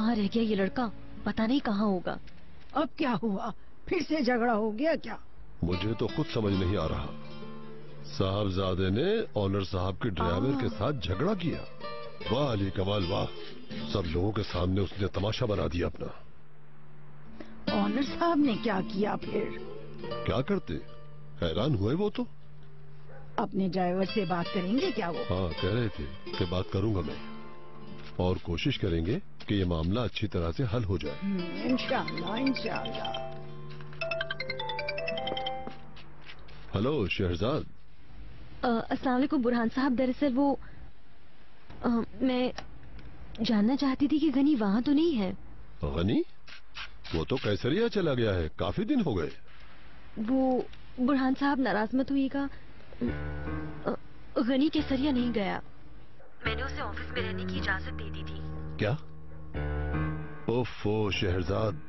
कहाँ रह गया ये लड़का, पता नहीं कहाँ होगा। अब क्या हुआ, फिर से झगड़ा हो गया क्या? मुझे तो कुछ समझ नहीं आ रहा। साहबजादे ने ऑनर साहब के ड्राइवर के साथ झगड़ा किया। वाह अली कमाल वाह, सब लोगों के सामने उसने तमाशा बना दिया अपना। ऑनर साहब ने क्या किया फिर? क्या करते, हैरान हुए वो तो। अपने ड्राइवर से बात करेंगे क्या वो? हाँ कह रहे थे कि बात करूंगा मैं, और कोशिश करेंगे कि ये मामला अच्छी तरह से हल हो जाए। इंशाअल्लाह इंशाअल्लाह। हेलो शहरजाद। अस्सलाम वालेकुम बुरहान साहब, दरअसल वो मैं जानना चाहती थी कि गनी वहाँ तो नहीं है। गनी? वो तो कैसरिया चला गया है, काफी दिन हो गए। वो बुरहान साहब नाराज मत हुईगा, गनी केसरिया नहीं गया। मैंने उसे ऑफिस में रहने की इजाजत दे दी थी। क्या? ओफो शहरजाद,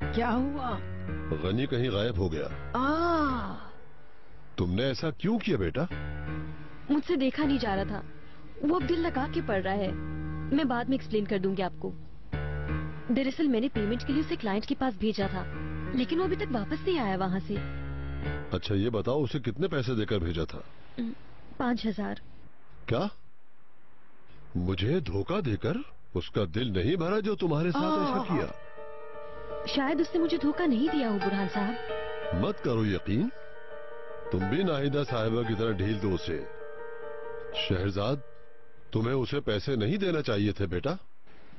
क्या हुआ? गनी कहीं गायब हो गया। तुमने ऐसा क्यों किया बेटा? मुझसे देखा नहीं जा रहा था, वो अब दिल लगा के पड़ रहा है। मैं बाद में एक्सप्लेन कर दूंगी आपको। दरअसल मैंने पेमेंट के लिए उसे क्लाइंट के पास भेजा था, लेकिन वो अभी तक वापस नहीं आया वहाँ से। अच्छा ये बताओ, उसे कितने पैसे देकर भेजा था? 5000। क्या? मुझे धोखा देकर उसका दिल नहीं भरा जो तुम्हारे साथ ऐसा किया? शायद उसने मुझे धोखा नहीं दिया हो बुरहान साहब। मत करो यकीन, तुम भी नाहिदा साहिबा की तरह ढील दो उसे। शहरजाद, तुम्हें उसे पैसे नहीं देना चाहिए थे बेटा।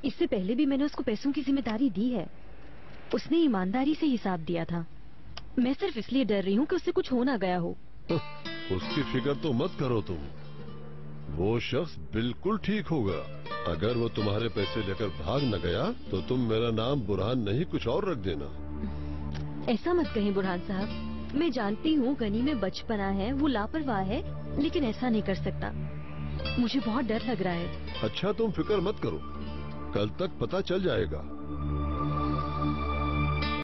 इससे पहले भी मैंने उसको पैसों की जिम्मेदारी दी है, उसने ईमानदारी से हिसाब दिया था। मैं सिर्फ इसलिए डर रही हूँ कि उससे कुछ हो ना गया हो। उसकी फिक्र तो मत करो तुम, वो शख्स बिल्कुल ठीक होगा। अगर वो तुम्हारे पैसे लेकर भाग न गया तो तुम मेरा नाम बुरहान नहीं कुछ और रख देना। ऐसा मत कहें बुरहान साहब, मैं जानती हूँ गनी में बचपना है, वो लापरवाह है, लेकिन ऐसा नहीं कर सकता। मुझे बहुत डर लग रहा है। अच्छा तुम फिक्र मत करो, कल तक पता चल जाएगा।